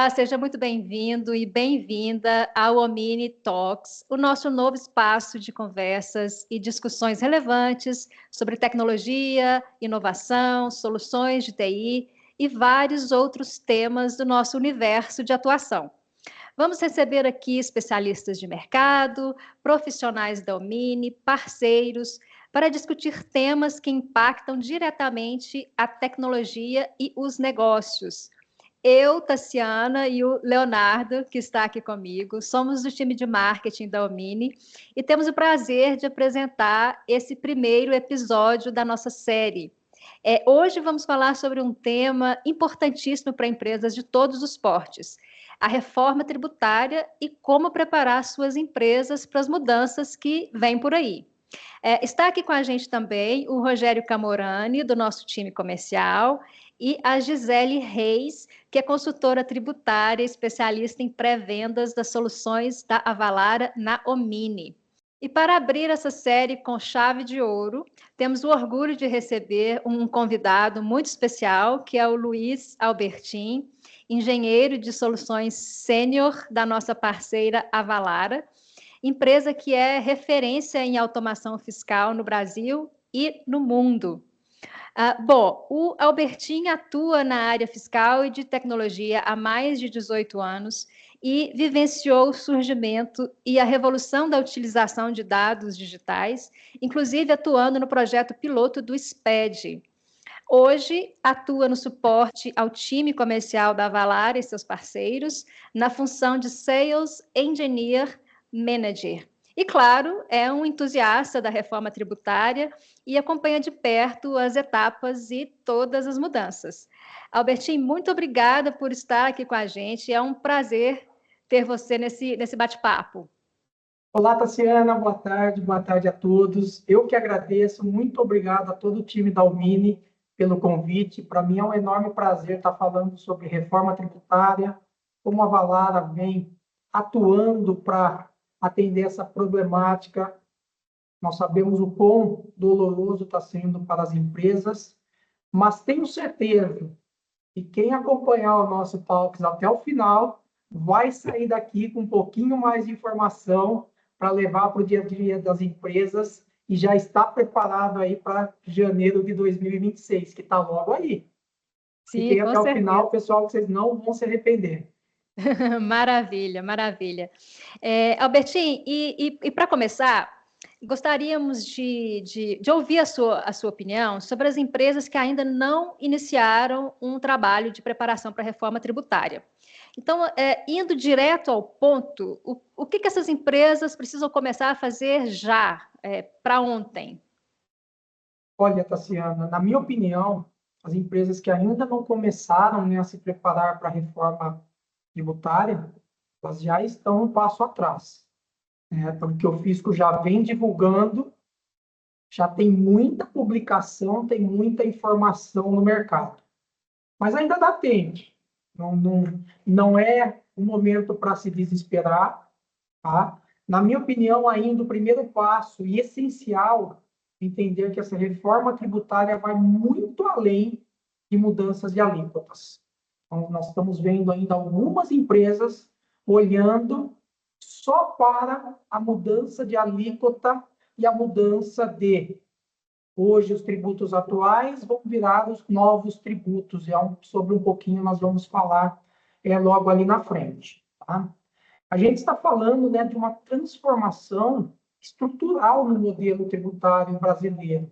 Olá, seja muito bem-vindo e bem-vinda ao Omni Talks, o nosso novo espaço de conversas e discussões relevantes sobre tecnologia, inovação, soluções de TI e vários outros temas do nosso universo de atuação. Vamos receber aqui especialistas de mercado, profissionais da Omni, parceiros, para discutir temas que impactam diretamente a tecnologia e os negócios. Eu, Tassiana, e o Leonardo, que está aqui comigo, somos do time de marketing da Omni e temos o prazer de apresentar esse primeiro episódio da nossa série. Hoje vamos falar sobre um tema importantíssimo para empresas de todos os portes, a reforma tributária e como preparar suas empresas para as mudanças que vêm por aí. Está aqui com a gente também o Rogério Camorani, do nosso time comercial, e a Gisele Reis, que é consultora tributária, especialista em pré-vendas das soluções da Avalara na Omni. E para abrir essa série com chave de ouro, temos o orgulho de receber um convidado muito especial, que é o Luiz Albertin, engenheiro de soluções sênior da nossa parceira Avalara, empresa que é referência em automação fiscal no Brasil e no mundo. Bom, o Albertin atua na área fiscal e de tecnologia há mais de 18 anos e vivenciou o surgimento e a revolução da utilização de dados digitais, inclusive atuando no projeto piloto do SPED. Hoje, atua no suporte ao time comercial da Avalara e seus parceiros, na função de Sales Engineer Manager. E, claro, é um entusiasta da reforma tributária e acompanha de perto as etapas e todas as mudanças. Albertin, muito obrigada por estar aqui com a gente. É um prazer ter você nesse bate-papo. Olá, Tassiana, boa tarde a todos. Eu que agradeço, muito obrigado a todo o time da Omni pelo convite. Para mim é um enorme prazer estar falando sobre reforma tributária, como a Avalara vem atuando para atender essa problemática. Nós sabemos o quão doloroso está sendo para as empresas, mas tenho certeza que quem acompanhar o nosso Talks até o final vai sair daqui com um pouquinho mais de informação para levar para o dia a dia das empresas e já está preparado aí para janeiro de 2026, que está logo aí. Fiquem até o final, pessoal, que vocês não vão se arrepender. Maravilha, maravilha. Albertin, e para começar, gostaríamos de ouvir a sua opinião sobre as empresas que ainda não iniciaram um trabalho de preparação para a reforma tributária. Então, indo direto ao ponto, o que essas empresas precisam começar a fazer já, para ontem? Olha, Tassiana, na minha opinião, as empresas que ainda não começaram, né, a se preparar para a reforma tributária, elas já estão um passo atrás, né? Porque o fisco já vem divulgando, já tem muita publicação, tem muita informação no mercado. Mas ainda dá tempo. Não é o momento para se desesperar, tá? Na minha opinião, ainda o primeiro passo e essencial é entender que essa reforma tributária vai muito além de mudanças de alíquotas. Então, nós estamos vendo ainda algumas empresas olhando só para a mudança de alíquota e a mudança de hoje os tributos atuais vão virar os novos tributos. Sobre um pouquinho nós vamos falar logo ali na frente. Tá? A gente está falando, né, de uma transformação estrutural no modelo tributário brasileiro,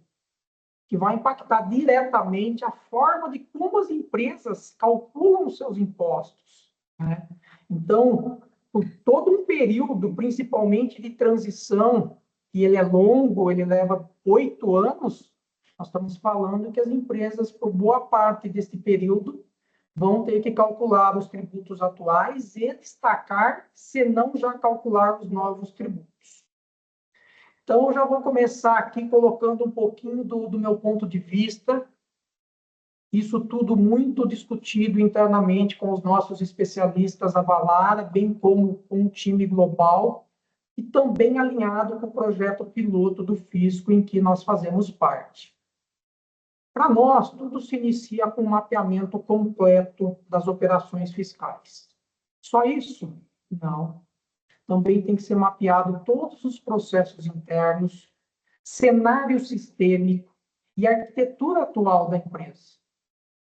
que vai impactar diretamente a forma de como as empresas calculam os seus impostos, né? Então, por todo um período, principalmente de transição, que ele é longo, ele leva 8 anos, nós estamos falando que as empresas, por boa parte desse período, vão ter que calcular os tributos atuais e destacar, se não já calcular os novos tributos. Então, eu já vou começar aqui colocando um pouquinho do meu ponto de vista. Isso tudo muito discutido internamente com os nossos especialistas Avalara, bem como com o time global, e também alinhado com o projeto piloto do fisco em que nós fazemos parte. Para nós, tudo se inicia com um mapeamento completo das operações fiscais. Só isso? Não. Também tem que ser mapeado todos os processos internos, cenário sistêmico e arquitetura atual da empresa.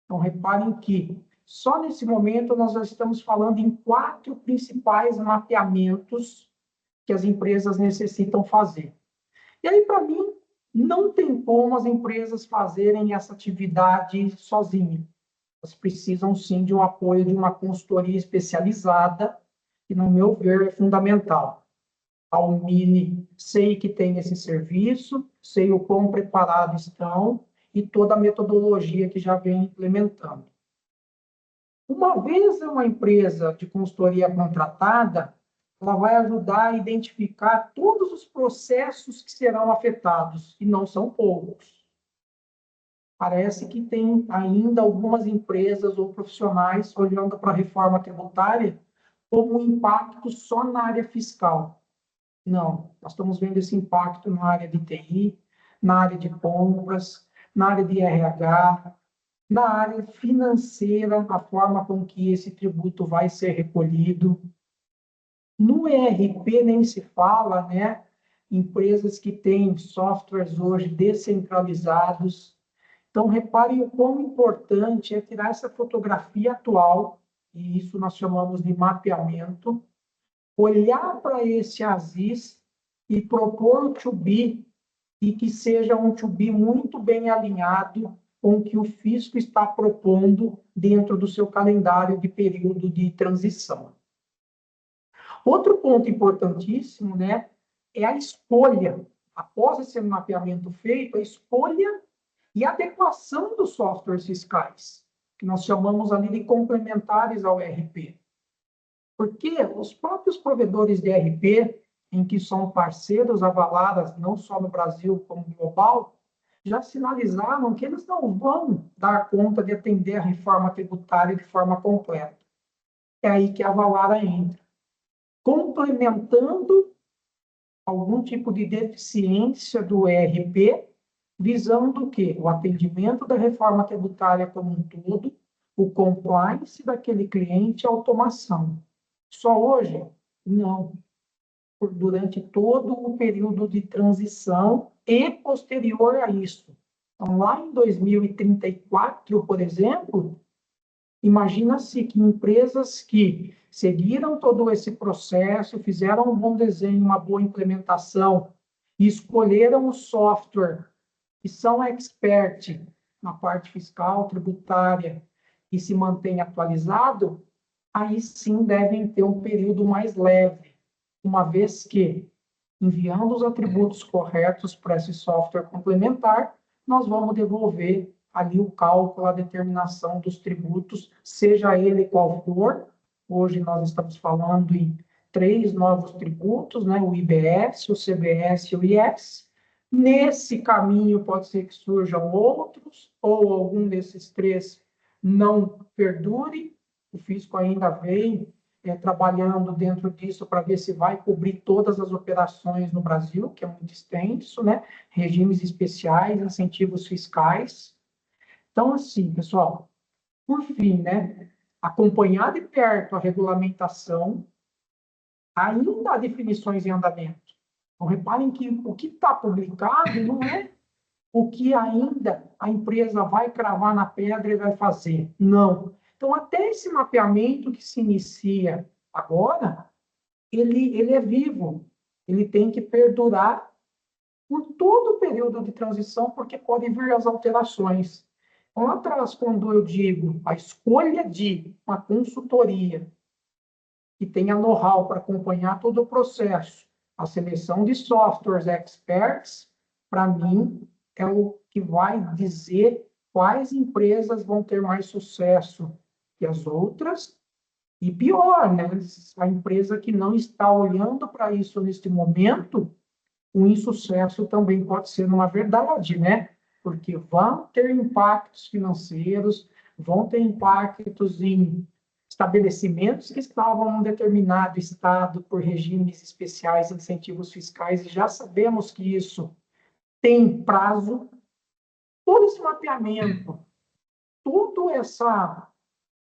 Então, reparem que só nesse momento nós já estamos falando em 4 principais mapeamentos que as empresas necessitam fazer. E aí, para mim, não tem como as empresas fazerem essa atividade sozinhas. Elas precisam, sim, de um apoio de uma consultoria especializada, que, no meu ver, é fundamental. A Umini, sei que tem esse serviço, sei o quão preparados estão e toda a metodologia que já vem implementando. Uma vez uma empresa de consultoria contratada, ela vai ajudar a identificar todos os processos que serão afetados, e não são poucos. Parece que tem ainda algumas empresas ou profissionais olhando para a reforma tributária como um impacto só na área fiscal. Não, nós estamos vendo esse impacto na área de TI, na área de compras, na área de RH, na área financeira, a forma com que esse tributo vai ser recolhido. No ERP nem se fala, né? Empresas que têm softwares hoje descentralizados. Então, reparem o quão importante é tirar essa fotografia atual, e isso nós chamamos de mapeamento, olhar para esse ASIS e propor o to be, e que seja um to be muito bem alinhado com o que o fisco está propondo dentro do seu calendário de período de transição. Outro ponto importantíssimo, né, é a escolha. Após esse mapeamento feito, a escolha e adequação dos softwares fiscais, que nós chamamos ali de complementares ao ERP. Porque os próprios provedores de ERP, em que são parceiros avalados, não só no Brasil, como global, já sinalizaram que eles não vão dar conta de atender a reforma tributária de forma completa. É aí que a Avalara entra, complementando algum tipo de deficiência do ERP, visando o quê? O atendimento da reforma tributária como um todo, o compliance daquele cliente e a automação. Só hoje? Não. Durante todo o período de transição e posterior a isso. Então, lá em 2034, por exemplo, imagina-se que empresas que seguiram todo esse processo, fizeram um bom desenho, uma boa implementação, e escolheram o software, que são expert na parte fiscal, tributária, e se mantém atualizado, aí sim devem ter um período mais leve, uma vez que, enviando os atributos corretos para esse software complementar, nós vamos devolver ali o cálculo, a determinação dos tributos, seja ele qual for. Hoje nós estamos falando em 3 novos tributos, né? O IBS, o CBS e o IS. Nesse caminho pode ser que surjam outros, ou algum desses 3 não perdure. O fisco ainda vem trabalhando dentro disso para ver se vai cobrir todas as operações no Brasil, que é muito extenso, né? Regimes especiais, incentivos fiscais. Então, assim, pessoal, por fim, né? Acompanhar de perto a regulamentação, ainda há definições em andamento. Então, reparem que o que está publicado não é o que ainda a empresa vai cravar na pedra e vai fazer. Não. Então, até esse mapeamento que se inicia agora, ele é vivo. Ele tem que perdurar por todo o período de transição, porque podem vir as alterações. Então, lá atrás, quando eu digo a escolha de uma consultoria que tenha know-how para acompanhar todo o processo, a seleção de softwares experts, para mim, é o que vai dizer quais empresas vão ter mais sucesso que as outras. E pior, né? A empresa que não está olhando para isso neste momento, o insucesso também pode ser uma verdade, né? Porque vão ter impactos financeiros, vão ter impactos em estabelecimentos que estavam em um determinado estado por regimes especiais, incentivos fiscais, e já sabemos que isso tem prazo. Todo esse mapeamento, toda essa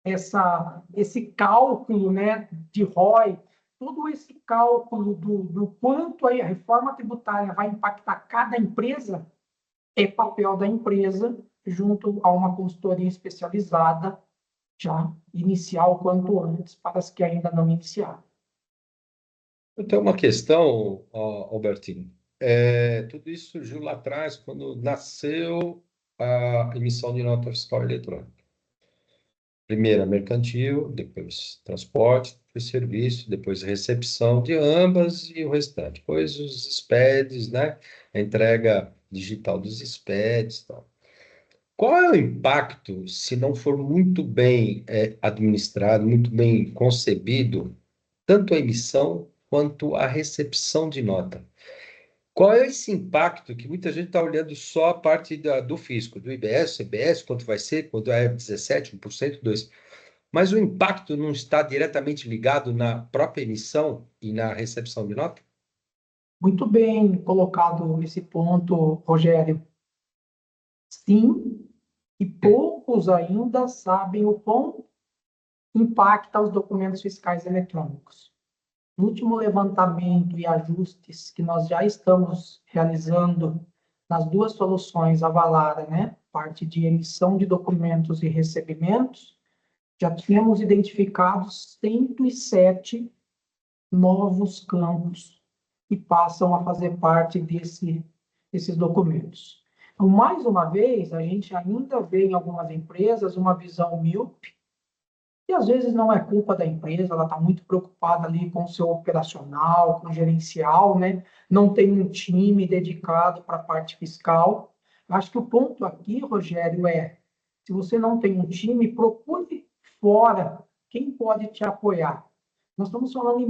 esse cálculo, né, de ROI, todo esse cálculo do quanto a reforma tributária vai impactar cada empresa, é papel da empresa, junto a uma consultoria especializada, já iniciar o quanto antes para as que ainda não iniciaram. Eu tenho uma questão, Albertinho. Tudo isso surgiu lá atrás, quando nasceu a emissão de nota fiscal eletrônica. Primeiro a mercantil, depois transporte, depois serviço, depois recepção de ambas e o restante. Depois os SPEDs, né? A entrega digital dos SPEDs e tal. Qual é o impacto, se não for muito bem administrado, muito bem concebido, tanto a emissão quanto a recepção de nota? Qual é esse impacto que muita gente está olhando só a parte do fisco, do IBS, CBS, quanto vai ser, quanto é 17, 1%, 2%. Mas o impacto não está diretamente ligado na própria emissão e na recepção de nota? Muito bem colocado esse ponto, Rogério. Sim, e poucos ainda sabem o quão impacta os documentos fiscais eletrônicos. No último levantamento e ajustes que nós já estamos realizando nas duas soluções, a Valara, né, parte de emissão de documentos e recebimentos, já tínhamos identificado 107 novos campos que passam a fazer parte desses documentos. Então, mais uma vez, a gente ainda vê em algumas empresas uma visão míope, e às vezes não é culpa da empresa, ela está muito preocupada ali com o seu operacional, com o gerencial, né? Não tem um time dedicado para a parte fiscal. Acho que o ponto aqui, Rogério, se você não tem um time, procure fora quem pode te apoiar. Nós estamos falando em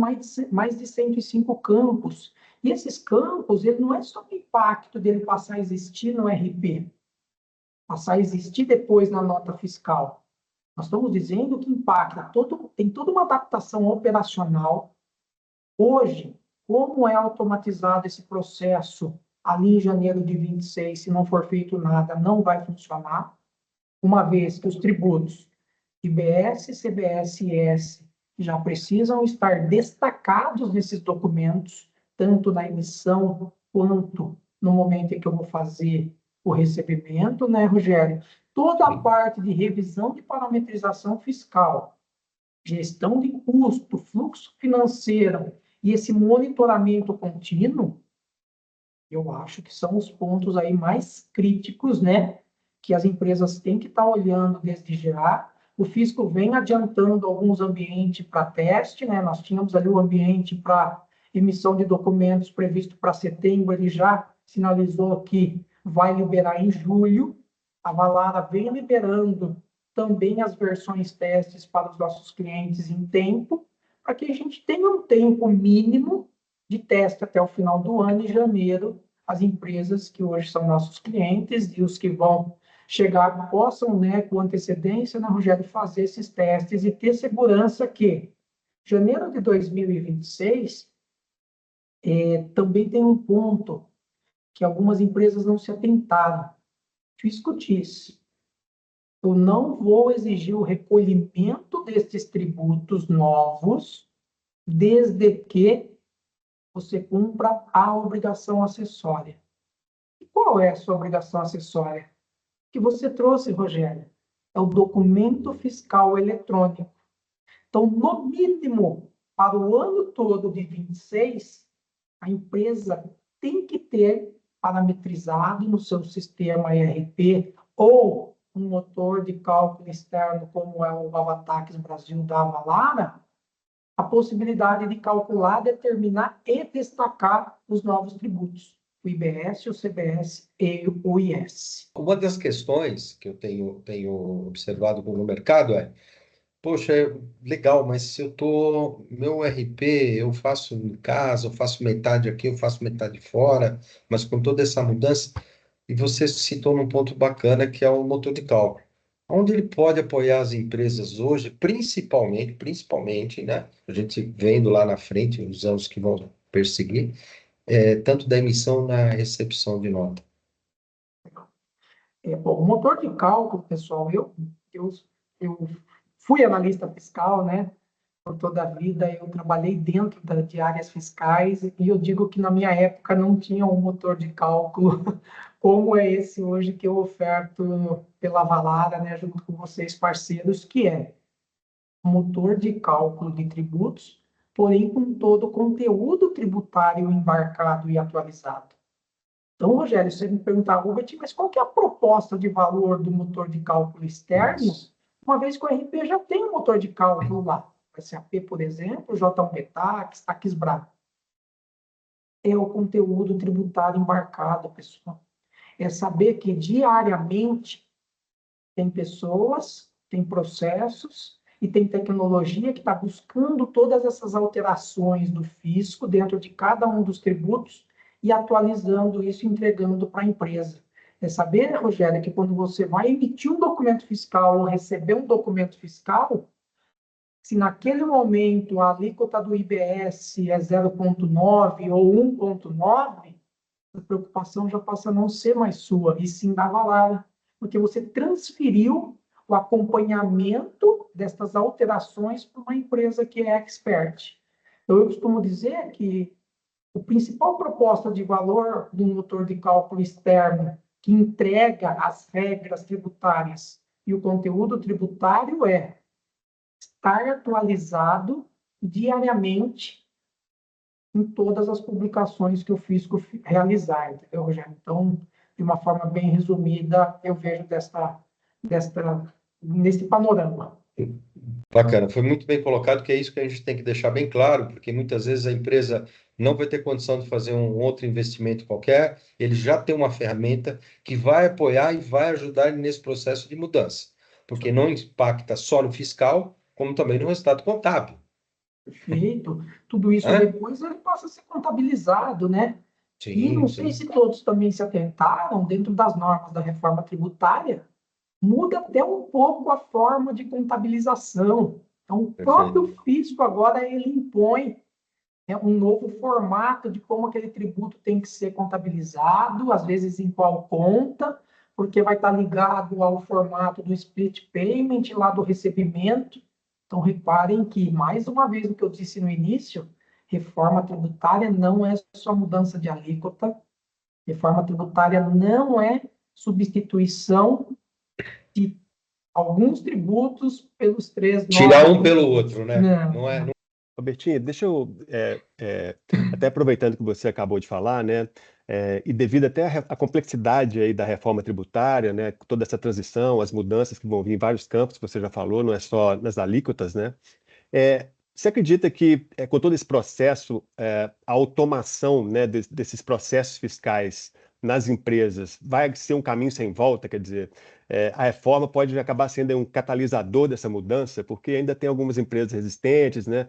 mais de 105 campos, e esses campos, ele não é só o impacto dele passar a existir no RP, passar a existir depois na nota fiscal. Nós estamos dizendo que impacta, tem toda uma adaptação operacional. Hoje, como é automatizado esse processo ali em janeiro de 26, se não for feito nada, não vai funcionar, uma vez que os tributos IBS, CBS e IS já precisam estar destacados nesses documentos, tanto na emissão quanto no momento em que eu vou fazer o recebimento, né, Rogério? Toda a parte de revisão de parametrização fiscal, gestão de custo, fluxo financeiro e esse monitoramento contínuo, eu acho que são os pontos aí mais críticos, né, que as empresas têm que estar olhando desde já. O fisco vem adiantando alguns ambientes para teste, né? Nós tínhamos ali o ambiente para emissão de documentos previsto para setembro, ele já sinalizou que vai liberar em julho. A Valara vem liberando também as versões testes para os nossos clientes em tempo, para que a gente tenha um tempo mínimo de teste até o final do ano, em janeiro, as empresas que hoje são nossos clientes e os que vão chegar possam, né, com antecedência, né, Rogério, fazer esses testes e ter segurança que janeiro de 2026 também tem um ponto que algumas empresas não se atentaram. Fisco disse, eu não vou exigir o recolhimento destes tributos novos desde que você cumpra a obrigação acessória. E qual é a sua obrigação acessória? Que você trouxe, Rogério, é o documento fiscal eletrônico. Então, no mínimo, para o ano todo de 26, a empresa tem que ter parametrizado no seu sistema ERP ou um motor de cálculo externo, como é o Avatax Brasil da Avalara, a possibilidade de calcular, determinar e destacar os novos tributos, o IBS, o CBS e o IS. Uma das questões que eu tenho observado no mercado poxa, legal, mas se meu RP, eu faço em casa, eu faço metade aqui, eu faço metade fora, mas com toda essa mudança, e você citou num ponto bacana que é o motor de cálculo. Onde ele pode apoiar as empresas hoje, principalmente, né? A gente vendo lá na frente os anos que vão perseguir, tanto da emissão na recepção de nota. Bom, o motor de cálculo, pessoal, eu fui analista fiscal, né? Por toda a vida, eu trabalhei dentro de áreas fiscais e eu digo que na minha época não tinha um motor de cálculo como é esse hoje que eu oferto pela Valara, né, junto com vocês, parceiros, que é um motor de cálculo de tributos, porém com todo o conteúdo tributário embarcado e atualizado. Então, Rogério, você me perguntava, Robert, mas qual que é a proposta de valor do motor de cálculo externo, uma vez que o RP já tem um motor de cálculo lá? SAP, por exemplo, J1 Tax, TaxBra. É o conteúdo tributário embarcado, pessoal. É saber que diariamente tem pessoas, tem processos e tem tecnologia que está buscando todas essas alterações do fisco dentro de cada um dos tributos e atualizando isso e entregando para a empresa. É saber, Rogério, que quando você vai emitir um documento fiscal ou receber um documento fiscal, se naquele momento a alíquota do IBS é 0,9 ou 1,9, a preocupação já passa a não ser mais sua, e sim da Valara, porque você transferiu o acompanhamento destas alterações para uma empresa que é expert. Então, eu costumo dizer que a principal proposta de valor do motor de cálculo externo que entrega as regras tributárias e o conteúdo tributário é estar atualizado diariamente em todas as publicações que o fisco realizar, entendeu, Rogério? Então, de uma forma bem resumida, eu vejo nesse panorama. Bacana, foi muito bem colocado, que é isso que a gente tem que deixar bem claro, porque muitas vezes a empresa não vai ter condição de fazer um outro investimento qualquer, ele já tem uma ferramenta que vai apoiar e vai ajudar ele nesse processo de mudança, porque não impacta só no fiscal, como também no resultado contábil. Perfeito. Tudo isso depois ele passa a ser contabilizado, né? E não sei se todos também se atentaram, dentro das normas da reforma tributária, muda até um pouco a forma de contabilização. Então, o próprio fisco agora ele impõe um novo formato de como aquele tributo tem que ser contabilizado, às vezes em qual conta, porque vai estar ligado ao formato do split payment, lá do recebimento. Então, reparem que, mais uma vez, o que eu disse no início, reforma tributária não é só mudança de alíquota, reforma tributária não é substituição de alguns tributos pelos três novos. Tirar um pelo outro, né? Não é. Robertinho, deixa eu, até aproveitando que você acabou de falar, né, e devido até à complexidade aí da reforma tributária, né, toda essa transição, as mudanças que vão vir em vários campos, você já falou, não é só nas alíquotas, né? Você acredita que, com todo esse processo, a automação, né, desses processos fiscais nas empresas vai ser um caminho sem volta? Quer dizer, a reforma pode acabar sendo um catalisador dessa mudança, porque ainda tem algumas empresas resistentes, né,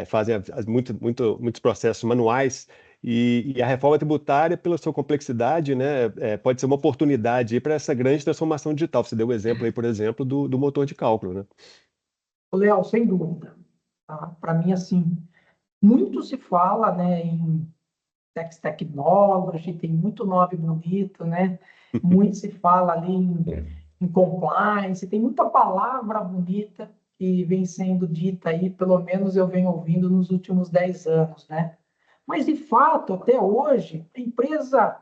fazem muitos processos manuais, e a reforma tributária, pela sua complexidade, né, pode ser uma oportunidade para essa grande transformação digital. Você deu o exemplo aí, por exemplo, do motor de cálculo, né? Léo, sem dúvida. Tá? Para mim, assim, muito se fala, né, em tax technology, tem muito nome bonito, né? Muito se fala ali em compliance, tem muita palavra bonita que vem sendo dita aí, pelo menos eu venho ouvindo nos últimos 10 anos, né? Mas, de fato, até hoje, a empresa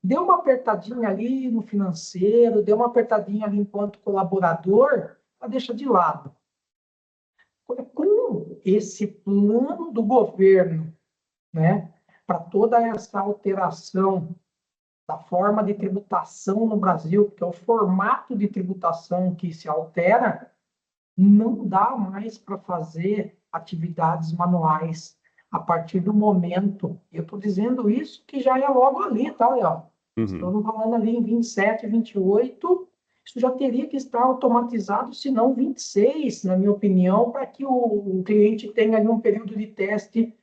deu uma apertadinha ali no financeiro, deu uma apertadinha ali enquanto colaborador, ela deixa de lado. Com esse plano do governo, né, para toda essa alteração da forma de tributação no Brasil, que é o formato de tributação que se altera, não dá mais para fazer atividades manuais a partir do momento, eu estou dizendo isso que já é logo ali, tá, Léo? Estamos falando ali em 27, 28, isso já teria que estar automatizado, se não 26, na minha opinião, para que o cliente tenha ali um período de teste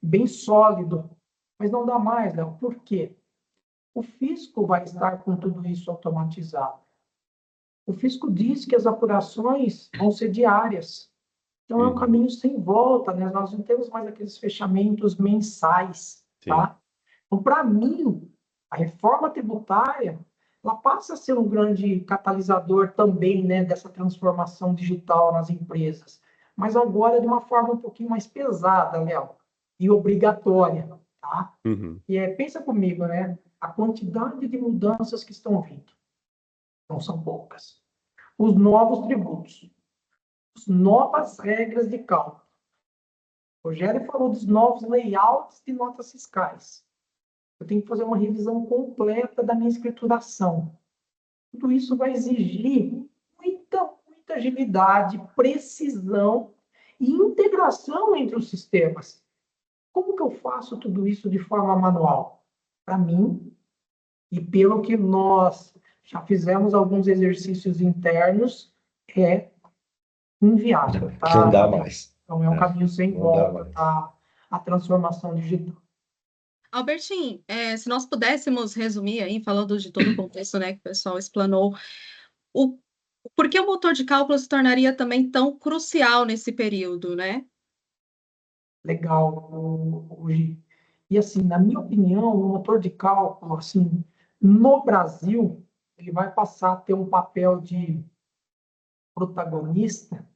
bem sólido. Mas não dá mais, Léo. Por quê? O fisco vai estar com tudo isso automatizado. O fisco diz que as apurações vão ser diárias. Então, é um caminho sem volta, né? Nós não temos mais aqueles fechamentos mensais, tá? Então, para mim, a reforma tributária ela passa a ser um grande catalisador também, né, dessa transformação digital nas empresas, mas agora de uma forma um pouquinho mais pesada, Léo, e obrigatória, tá? Uhum. E pensa comigo, né, a quantidade de mudanças que estão vindo, não são poucas. Os novos tributos, as novas regras de cálculo. O Rogério falou dos novos layouts de notas fiscais. Eu tenho que fazer uma revisão completa da minha escrituração. Tudo isso vai exigir muita agilidade, precisão e integração entre os sistemas. Como que eu faço tudo isso de forma manual? Para mim, e pelo que nós já fizemos alguns exercícios internos, é inviável, tá? Não dá mais. Então, é um caminho sem Não dá volta, mais. tá? A transformação digital. Albertinho, se nós pudéssemos resumir aí, falando de todo o contexto, né, que o pessoal explanou, por que o motor de cálculo se tornaria também tão crucial nesse período, né? Legal, Gi. E assim, na minha opinião, o motor de cálculo, assim, no Brasil, ele vai passar a ter um papel de protagonista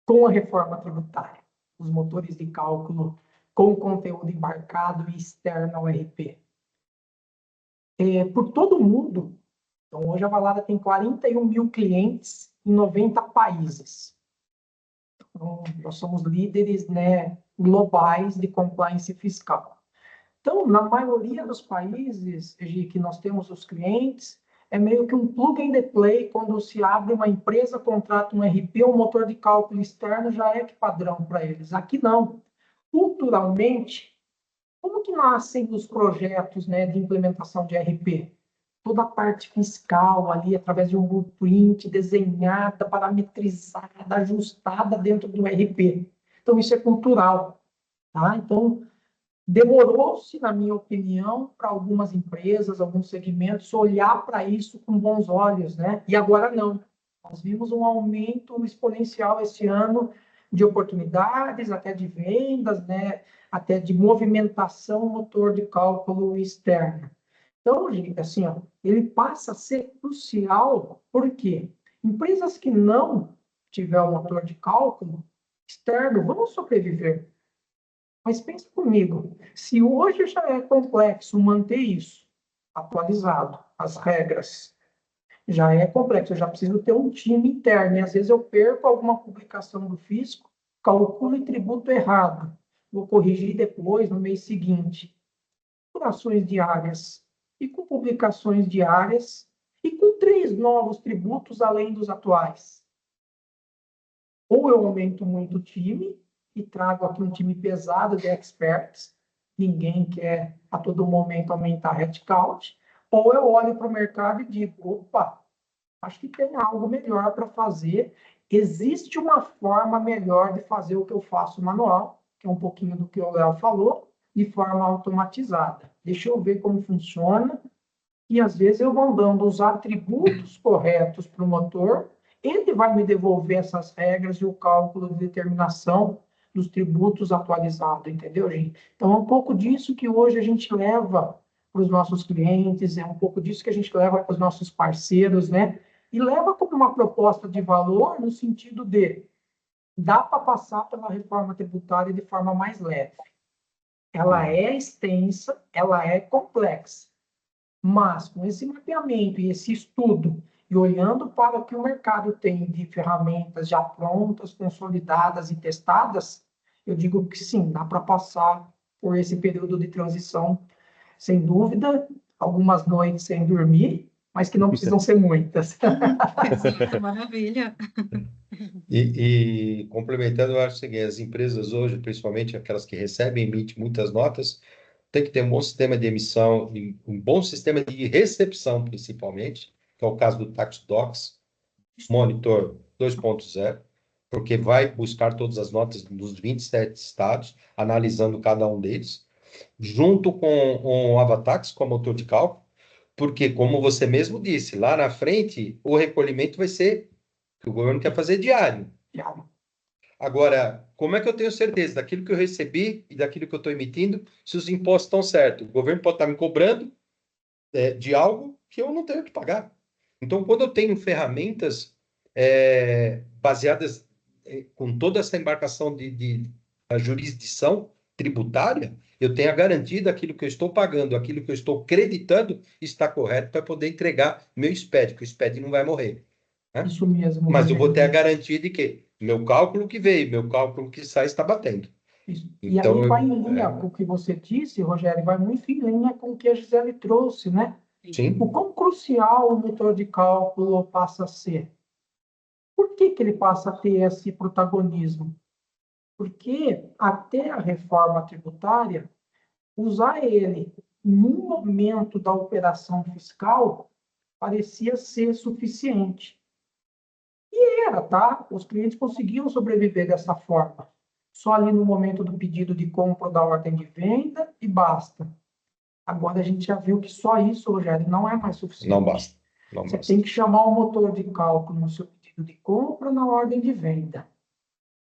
com a reforma tributária. Os motores de cálculo com conteúdo embarcado e externo ao RP. Por todo o mundo, então hoje a Valada tem 41 mil clientes em 90 países. Então, nós somos líderes, né, globais de compliance fiscal. Então, na maioria dos países que nós temos os clientes, é meio que um plug and play, quando se abre uma empresa, contrata um RP, um motor de cálculo externo já é que padrão para eles. Aqui não. Culturalmente, como que nascem os projetos, né, de implementação de RP? Toda a parte fiscal ali, através de um blueprint desenhada, parametrizada, ajustada dentro do RP. Então, isso é cultural. Tá? Então, demorou-se, na minha opinião, para algumas empresas, alguns segmentos, olhar para isso com bons olhos, né? E agora não. Nós vimos um aumento exponencial esse ano de oportunidades, até de vendas, né? Até de movimentação motor de cálculo externo. Então, gente, assim, ó, ele passa a ser crucial, porque empresas que não tiver o motor de cálculo externo vão sobreviver. Mas pensa comigo, se hoje já é complexo manter isso atualizado, as regras, já é complexo, eu já preciso ter um time interno, e às vezes eu perco alguma publicação do fisco, calculo e tributo errado, vou corrigir depois, no mês seguinte. Por ações diárias e com publicações diárias e com 3 novos tributos além dos atuais. Ou eu aumento muito o time e trago aqui um time pesado de experts, ninguém quer a todo momento aumentar a headcount, ou eu olho para o mercado e digo, opa, acho que tem algo melhor para fazer, existe uma forma melhor de fazer o que eu faço manual, que é um pouquinho do que o Léo falou, de forma automatizada. Deixa eu ver como funciona, e às vezes eu vou dando os atributos corretos para o motor, ele vai me devolver essas regras e o cálculo de determinação dos tributos atualizado, entendeu, gente? Então, é um pouco disso que hoje a gente leva para os nossos clientes, é um pouco disso que a gente leva para os nossos parceiros, né? E leva como uma proposta de valor no sentido de dá para passar pela reforma tributária de forma mais leve. Ela é extensa, ela é complexa, mas com esse mapeamento e esse estudo, e olhando para o que o mercado tem de ferramentas já prontas, consolidadas e testadas, eu digo que sim, dá para passar por esse período de transição, sem dúvida, algumas noites sem dormir, mas que não precisam ser muitas. Exato, maravilha. E complementando, eu acho o seguinte, as empresas hoje, principalmente aquelas que recebem e emitem muitas notas, tem que ter um bom sistema de emissão e um bom sistema de recepção, principalmente, que é o caso do Tax Docs, Monitor 2.0, porque vai buscar todas as notas dos 27 estados, analisando cada um deles, junto com o Avatax, com o motor de cálculo, porque, como você mesmo disse, lá na frente, o recolhimento vai ser que o governo quer fazer diário. Agora, como é que eu tenho certeza daquilo que eu recebi e daquilo que eu estou emitindo, se os impostos estão certos? O governo pode estar me cobrando de algo que eu não tenho que pagar. Então, quando eu tenho ferramentas baseadas com toda essa embarcação da jurisdição tributária, eu tenho a garantia daquilo que eu estou pagando, aquilo que eu estou creditando está correto para poder entregar meu SPED, que o SPED não vai morrer, né? Isso mesmo, Mas eu vou ter a Rogério. garantia de que meu cálculo que veio, meu cálculo que sai está batendo. Isso. E Então, aí vai em linha com o que você disse, Rogério, vai muito em linha com o que a Gisele trouxe, né? sim, O quão crucial o motor de cálculo passa a ser? Por que que ele passa a ter esse protagonismo? Porque até a reforma tributária, usar ele no momento da operação fiscal parecia ser suficiente. E era, tá? Os clientes conseguiam sobreviver dessa forma. Só ali no momento do pedido de compra ou da ordem de venda e basta. Agora a gente já viu que só isso, Rogério, não é mais suficiente. não basta. Não Você basta. tem que chamar o motor de cálculo no seu pedido de compra, na ordem de venda.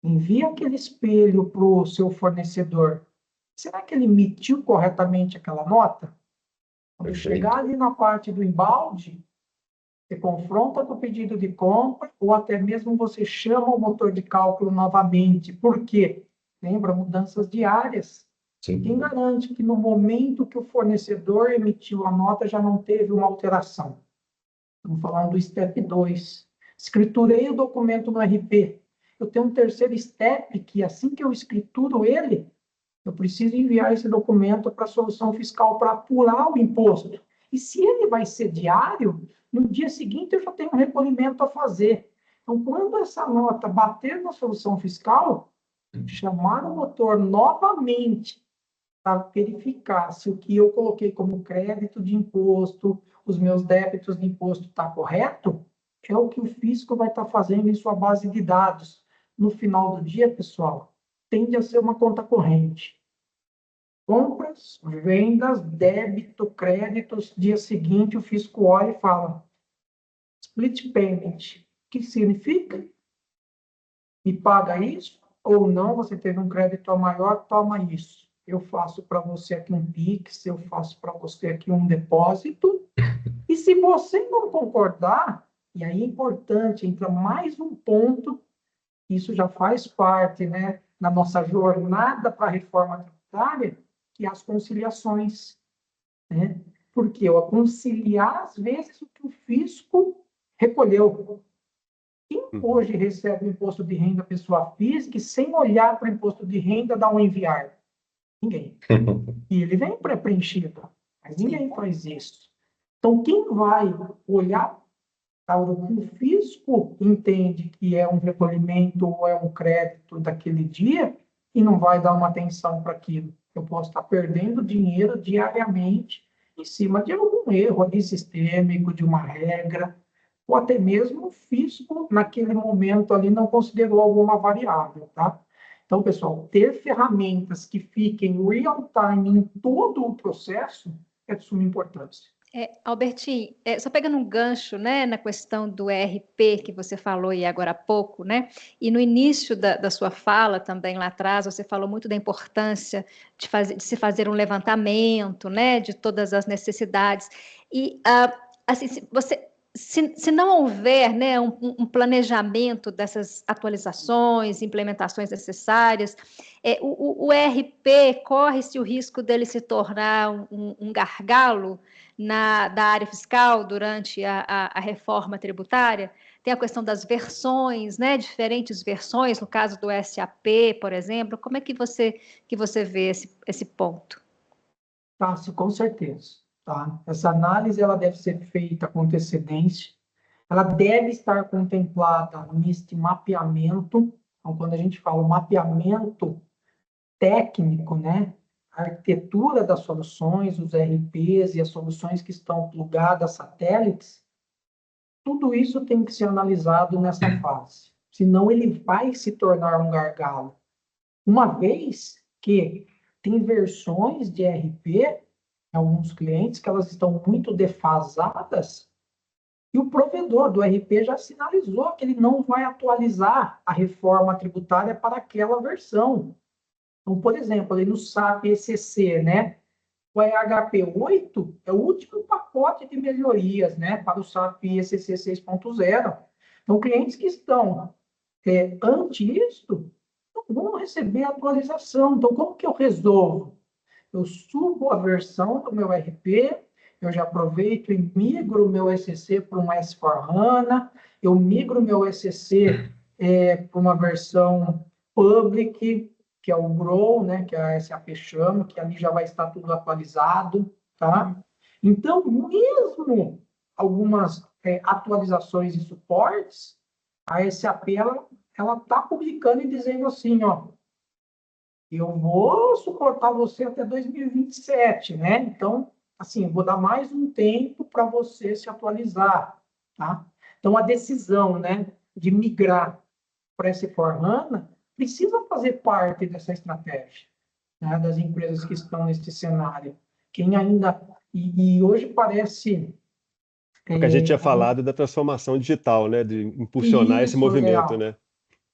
Envia aquele espelho para o seu fornecedor. Será que ele emitiu corretamente aquela nota? Quando Perfeito. chegar ali na parte do embalde, você confronta com o pedido de compra ou até mesmo você chama o motor de cálculo novamente. Por quê? Lembra, mudanças diárias. Sim. Quem garante que no momento que o fornecedor emitiu a nota já não teve uma alteração? Estamos falando do step 2. Escriturei o documento no RP. Eu tenho um terceiro step que assim que eu escrituro ele, eu preciso enviar esse documento para a solução fiscal para apurar o imposto. E se ele vai ser diário, no dia seguinte eu já tenho um recolhimento a fazer. Então, quando essa nota bater na solução fiscal, chamar o motor novamente para verificar se o que eu coloquei como crédito de imposto, os meus débitos de imposto está correto, é o que o fisco vai estar fazendo em sua base de dados. No final do dia, pessoal, tende a ser uma conta corrente. Compras, vendas, débito, créditos, dia seguinte o fisco olha e fala, split payment, o que significa? Me paga isso? Ou não, você teve um crédito a maior, toma isso. Eu faço para você aqui um Pix, eu faço para você aqui um depósito. E se você não concordar, e aí é importante, entra mais um ponto, isso já faz parte, né, na nossa jornada para a reforma tributária, que é as conciliações, né? Porque eu conciliar, às vezes, o que o fisco recolheu. Quem hoje recebe o imposto de renda pessoa física e sem olhar para o imposto de renda dá um enviar? Ninguém. E ele vem pré-preenchido, mas ninguém faz isso. Então, quem vai olhar para o que o fisco entende que é um recolhimento ou é um crédito daquele dia e não vai dar uma atenção para aquilo? Eu posso estar perdendo dinheiro diariamente em cima de algum erro ali sistêmico, de uma regra, ou até mesmo o fisco, naquele momento ali, não considerou alguma variável, tá? Então, pessoal, ter ferramentas que fiquem real-time em todo o processo é de suma importância. Albertinho, só pegando um gancho, né, na questão do ERP que você falou aí agora há pouco, né, e no início da sua fala também lá atrás, você falou muito da importância de se fazer um levantamento, né, de todas as necessidades, e assim, se não houver, né, um planejamento dessas atualizações, implementações necessárias, o ERP corre-se o risco dele se tornar um gargalo da área fiscal durante a reforma tributária. Tem a questão das versões, né, diferentes versões, no caso do SAP, por exemplo. Como é que você vê esse ponto? Tá, com certeza. Tá? Essa análise ela deve ser feita com antecedência, ela deve estar contemplada neste mapeamento. Então, quando a gente fala mapeamento técnico, né, a arquitetura das soluções, os RPs e as soluções que estão plugadas a satélites, tudo isso tem que ser analisado nessa fase. Senão ele vai se tornar um gargalo. Uma vez que tem versões de RP alguns clientes que elas estão muito defasadas e o provedor do RP já sinalizou que ele não vai atualizar a reforma tributária para aquela versão. Então, por exemplo, ali no SAP ECC, né? O EHP8 é o último pacote de melhorias, né, para o SAP ECC 6.0. Então, clientes que estão ante isto não vão receber atualização. Então, como que eu resolvo? Eu subo a versão do meu RP, eu já aproveito e migro o meu ECC para um S/4HANA, eu migro o meu ECC para uma versão public, que é o Grow, né, que a SAP chama, que ali já vai estar tudo atualizado, tá? Então, mesmo algumas atualizações e suportes, a SAP ela está publicando e dizendo assim, ó, eu vou suportar você até 2027, né? Então, assim, vou dar mais um tempo para você se atualizar, tá? Então, a decisão, né, de migrar para S/4HANA precisa fazer parte dessa estratégia, né, das empresas que estão nesse cenário. Quem ainda... E hoje parece... Porque a gente tinha falado da transformação digital, né? De impulsionar esse Isso, movimento, né?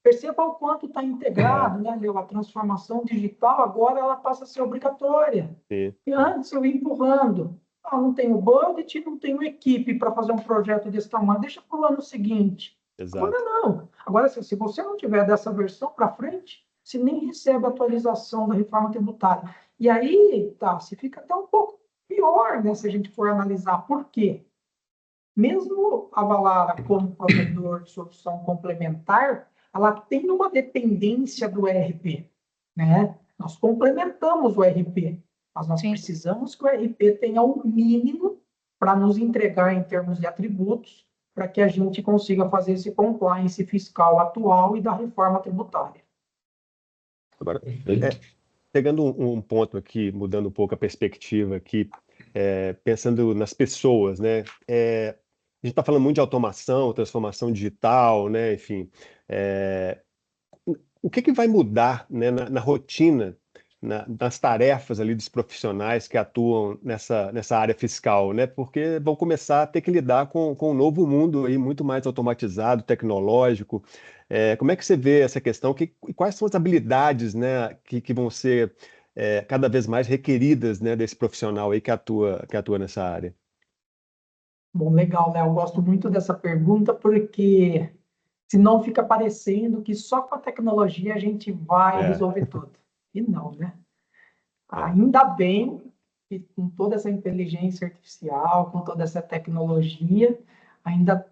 Perceba o quanto está integrado, né, Leo? A transformação digital agora ela passa a ser obrigatória. Sim. E antes eu ia empurrando. Não tenho budget, não tenho equipe para fazer um projeto desse tamanho. Deixa para o ano seguinte. Exato. Agora não. Agora, se você não tiver dessa versão para frente, você nem recebe a atualização da reforma tributária. E aí, tá, se fica até um pouco pior, né, se a gente for analisar. Por quê? Mesmo a Valara como provedor de solução complementar, ela tem uma dependência do ERP, né? Nós complementamos o ERP, mas nós precisamos que o ERP tenha o mínimo para nos entregar em termos de atributos, para que a gente consiga fazer esse compliance fiscal atual e da reforma tributária. Agora, pegando um ponto aqui, mudando um pouco a perspectiva aqui, pensando nas pessoas, né? A gente está falando muito de automação, transformação digital, né? Enfim, o que vai mudar, né, na rotina, nas tarefas ali dos profissionais que atuam nessa área fiscal, né? Porque vão começar a ter que lidar com um novo mundo aí muito mais automatizado, tecnológico. Como é que você vê essa questão? Quais são as habilidades, né, que vão ser cada vez mais requeridas, né, desse profissional aí que atua nessa área? Bom, legal, Léo. Eu gosto muito dessa pergunta porque senão fica parecendo que só com a tecnologia a gente vai resolver tudo. E não, né? Ainda bem que com toda essa inteligência artificial, com toda essa tecnologia, ainda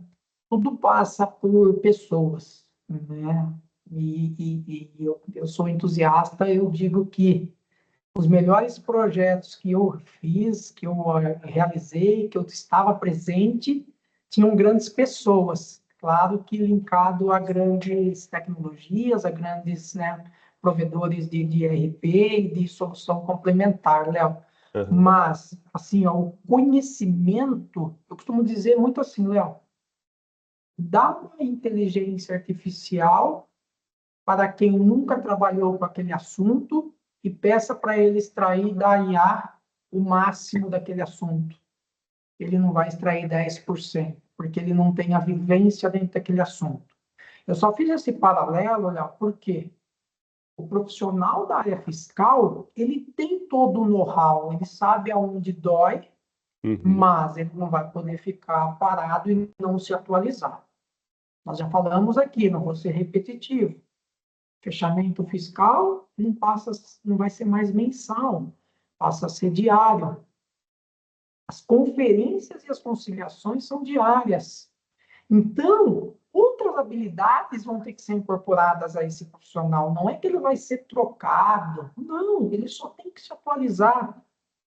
tudo passa por pessoas, né? E eu sou entusiasta, eu digo que os melhores projetos que eu fiz, que eu realizei, que eu estava presente, tinham grandes pessoas, claro que linkado a grandes tecnologias, a grandes, né, provedores de ERP e de solução complementar, Léo. Uhum. Mas, assim, ó, o conhecimento, eu costumo dizer muito assim, Léo, dá uma inteligência artificial para quem nunca trabalhou com aquele assunto e peça para ele extrair da IA o máximo daquele assunto. Ele não vai extrair 10%, porque ele não tem a vivência dentro daquele assunto. Eu só fiz esse paralelo, Léo, porque o profissional da área fiscal, ele tem todo o know-how, ele sabe aonde dói, mas ele não vai poder ficar parado e não se atualizar. Nós já falamos aqui, não vou ser repetitivo. Fechamento fiscal não vai ser mais mensal, passa a ser diário. As conferências e as conciliações são diárias. Então, outras habilidades vão ter que ser incorporadas a esse profissional. Não é que ele vai ser trocado. Não, ele só tem que se atualizar.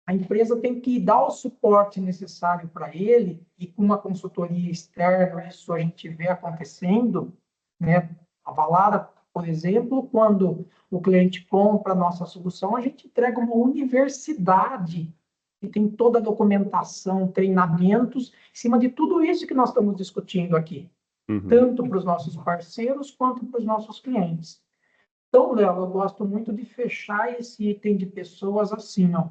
A empresa tem que dar o suporte necessário para ele, e com uma consultoria externa, isso a gente vê acontecendo, né? A Valara, por exemplo, quando o cliente compra a nossa solução, a gente entrega uma universidade que tem toda a documentação, treinamentos, em cima de tudo isso que nós estamos discutindo aqui, tanto para os nossos parceiros quanto para os nossos clientes. Então, Léo, eu gosto muito de fechar esse item de pessoas assim, ó.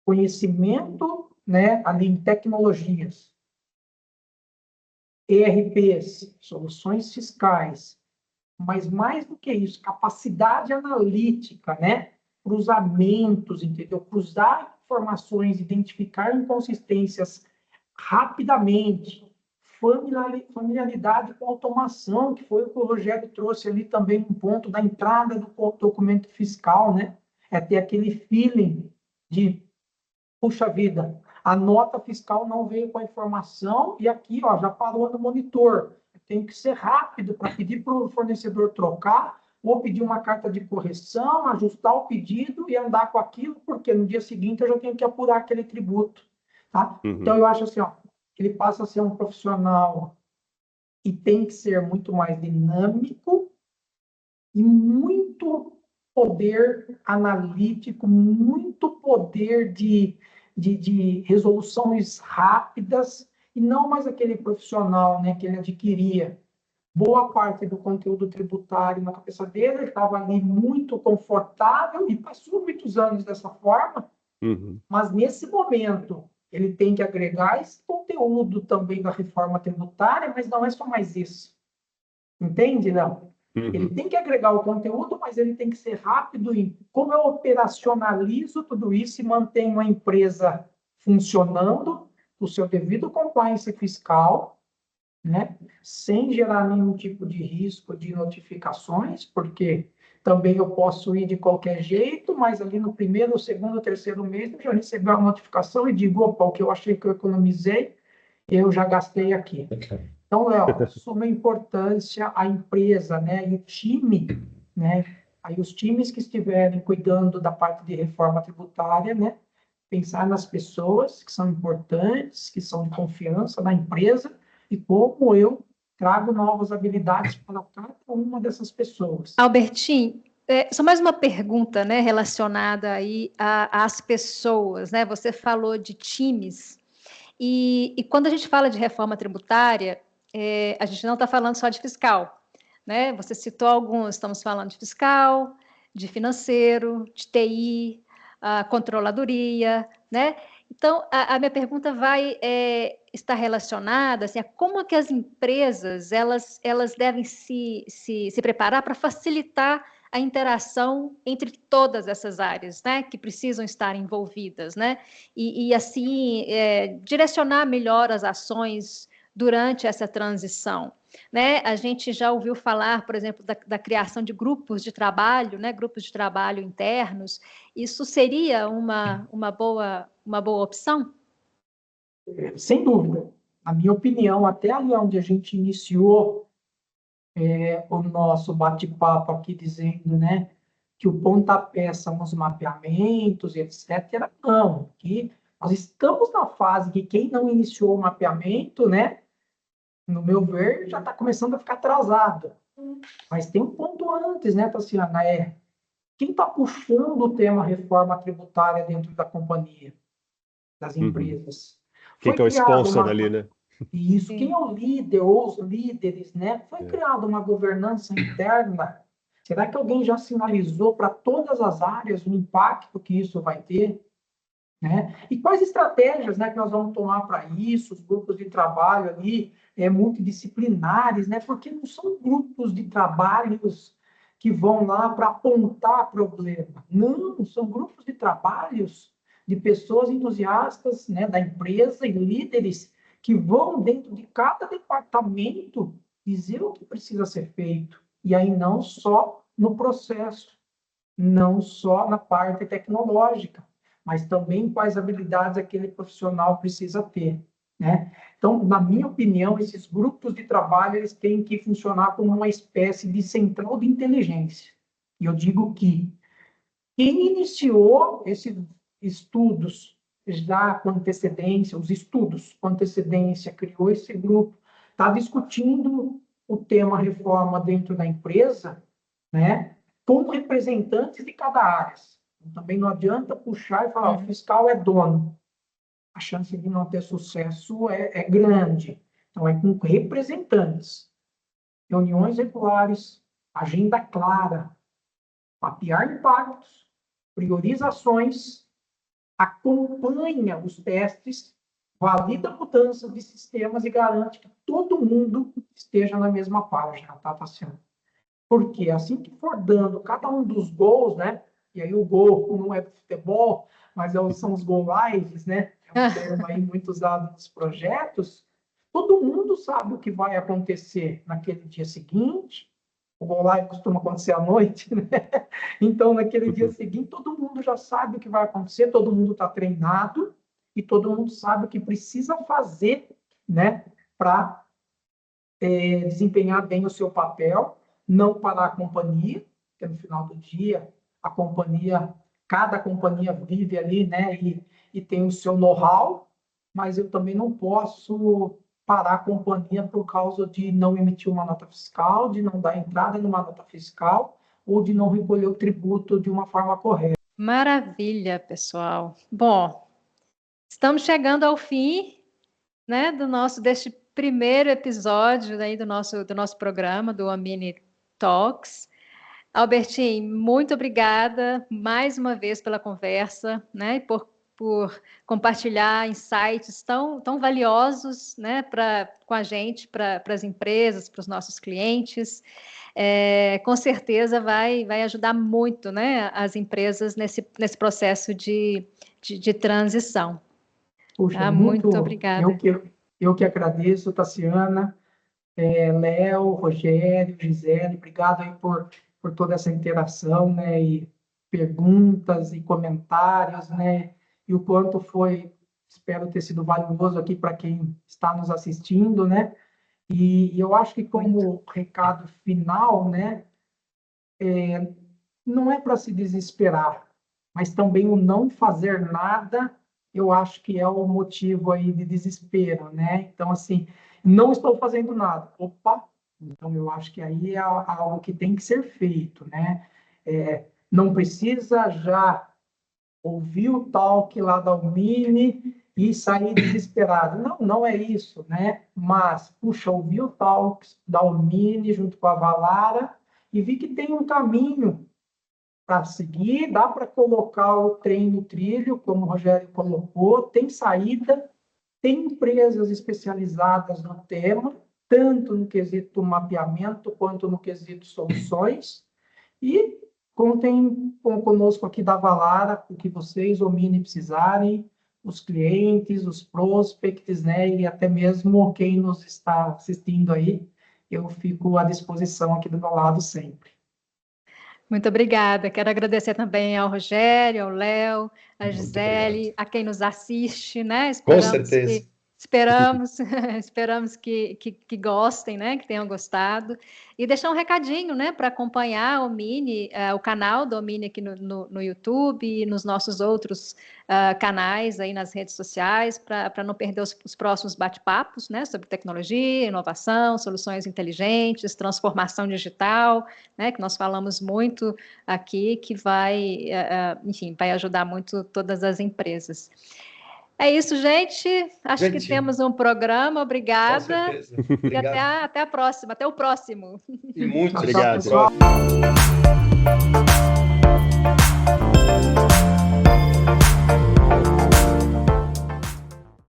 Conhecimento, né, ali em tecnologias, ERPs, soluções fiscais, mas mais do que isso, capacidade analítica, né? cruzamentos, entendeu? Cruzar informações, identificar inconsistências rapidamente, familiaridade com automação, que foi o que o Rogério trouxe ali também, um ponto da entrada do documento fiscal, né? É ter aquele feeling de, puxa vida, a nota fiscal não veio com a informação e aqui, ó, já parou no monitor. Eu tenho que ser rápido para pedir para o fornecedor trocar ou pedir uma carta de correção, ajustar o pedido e andar com aquilo, porque no dia seguinte eu já tenho que apurar aquele tributo, tá? Então, eu acho assim, ó, ele passa a ser um profissional e tem que ser muito mais dinâmico e muito poder analítico, muito poder de resoluções rápidas, e não mais aquele profissional, né, que ele adquiria boa parte do conteúdo tributário na cabeça dele, ele estava ali muito confortável e passou muitos anos dessa forma, mas nesse momento ele tem que agregar esse conteúdo também da reforma tributária, mas não é só mais isso. Entende, Léo? Ele tem que agregar o conteúdo, mas ele tem que ser rápido em como eu operacionalizo tudo isso e mantenho a empresa funcionando, o seu devido compliance fiscal, né? Sem gerar nenhum tipo de risco de notificações, porque também eu posso ir de qualquer jeito, mas ali no primeiro, segundo, terceiro mês eu já recebi uma notificação e digo, opa, o que eu achei que eu economizei, eu já gastei aqui. Então, Léo, suma importância a empresa, né, e o time, né, aí os times que estiverem cuidando da parte de reforma tributária, né, pensar nas pessoas que são importantes, que são de confiança na empresa, e como eu trago novas habilidades para cada uma dessas pessoas. Albertinho, só mais uma pergunta, né, relacionada aí às pessoas, né? Você falou de times, e quando a gente fala de reforma tributária, a gente não está falando só de fiscal, né? Você citou alguns, estamos falando de fiscal, de financeiro, de TI, a controladoria, né? Então, a minha pergunta vai estar relacionada assim, a como que as empresas elas devem se preparar para facilitar a interação entre todas essas áreas, né, que precisam estar envolvidas, né, e assim direcionar melhor as ações durante essa transição. Né? A gente já ouviu falar, por exemplo, da criação de grupos de trabalho, né? Grupos de trabalho internos. Isso seria uma boa opção? Sem dúvida. Na minha opinião, até ali onde a gente iniciou o nosso bate-papo aqui, dizendo, né, que o pontapé são os mapeamentos, etc. Não, que nós estamos na fase que quem não iniciou o mapeamento, né, no meu ver, já está começando a ficar atrasado. Mas tem um ponto antes, né, Tassiana? Quem está puxando o tema reforma tributária dentro da companhia, das empresas? Quem que é o sponsor ali, né? Isso, quem é o líder ou os líderes, né? Foi criada uma governança interna. Será que alguém já sinalizou para todas as áreas o impacto que isso vai ter? Né? E quais estratégias, né, que nós vamos tomar para isso, os grupos de trabalho ali, multidisciplinares, né? Porque não são grupos de trabalhos que vão lá para apontar problema. Não, são grupos de trabalhos de pessoas entusiastas, né, da empresa e líderes que vão dentro de cada departamento dizer o que precisa ser feito. E aí não só no processo, não só na parte tecnológica, mas também quais habilidades aquele profissional precisa ter, né? Então, na minha opinião, esses grupos de trabalho eles têm que funcionar como uma espécie de central de inteligência. E eu digo que quem iniciou esses estudos já com antecedência, os estudos com antecedência, criou esse grupo, está discutindo o tema reforma dentro da empresa, né? Com representantes de cada área. Também não adianta puxar e falar, o fiscal é dono. A chance de não ter sucesso é grande. Então, é com representantes. Reuniões regulares, agenda clara, mapear impactos, priorizações, acompanha os testes, valida mudanças de sistemas e garante que todo mundo esteja na mesma página, tá, Tassiano? Porque assim que for dando cada um dos gols, né, e aí o gol não é do futebol, mas são os go lives, né? É um termo aí muito usado nos projetos. Todo mundo sabe o que vai acontecer naquele dia seguinte. O go live costuma acontecer à noite, né? Então, naquele dia seguinte, todo mundo já sabe o que vai acontecer, todo mundo está treinado e todo mundo sabe o que precisa fazer, né, para desempenhar bem o seu papel, não parar a companhia, porque no final do dia, cada companhia vive ali, né, e tem o seu know-how, mas eu também não posso parar a companhia por causa de não emitir uma nota fiscal, de não dar entrada numa nota fiscal, ou de não recolher o tributo de uma forma correta. Maravilha, pessoal. Bom, estamos chegando ao fim, né, deste primeiro episódio aí do nosso programa, do Omini Talks. Albertinho, muito obrigada mais uma vez pela conversa, né, e por compartilhar insights tão valiosos, né, com a gente, para as empresas, para os nossos clientes. Com certeza vai ajudar muito, né, as empresas nesse processo de transição. Puxa, muito obrigada. Eu que agradeço, Tassiana, Léo, Rogério, Gisele, obrigado aí por toda essa interação, né, e perguntas e comentários, né, e o quanto foi, espero ter sido valioso aqui para quem está nos assistindo, né, e eu acho que como recado final, né, não é para se desesperar, mas também o não fazer nada, eu acho que é o motivo aí de desespero, né, então assim, não estou fazendo nada, opa, então eu acho que aí é algo que tem que ser feito, né, não precisa já ouvir o talk lá da Omini e sair desesperado. Não é isso, né? Mas, puxa, ouvi o talk da Omini junto com a Valara e vi que tem um caminho para seguir, dá para colocar o trem no trilho, como o Rogério colocou, tem saída, tem empresas especializadas no tema, tanto no quesito mapeamento quanto no quesito soluções, e contem conosco aqui da Valara, o que vocês, Omini, precisarem, os clientes, os prospects, né, e até mesmo quem nos está assistindo aí, eu fico à disposição aqui do meu lado sempre. Muito obrigada. Quero agradecer também ao Rogério, ao Léo, a Gisele, a quem nos assiste, né? Com certeza. Esperamos que gostem, né? Que tenham gostado. E deixar um recadinho, né? Para acompanhar o Omini, o canal do Omini aqui no YouTube e nos nossos outros canais aí nas redes sociais, para não perder os próximos bate-papos, né? Sobre tecnologia, inovação, soluções inteligentes, transformação digital, né? Que nós falamos muito aqui, que vai, enfim, vai ajudar muito todas as empresas. É isso, gente. Acho que temos um programa. Obrigada. Com certeza. Obrigado. E até a próxima. Até o próximo. E muito obrigado. Pessoal.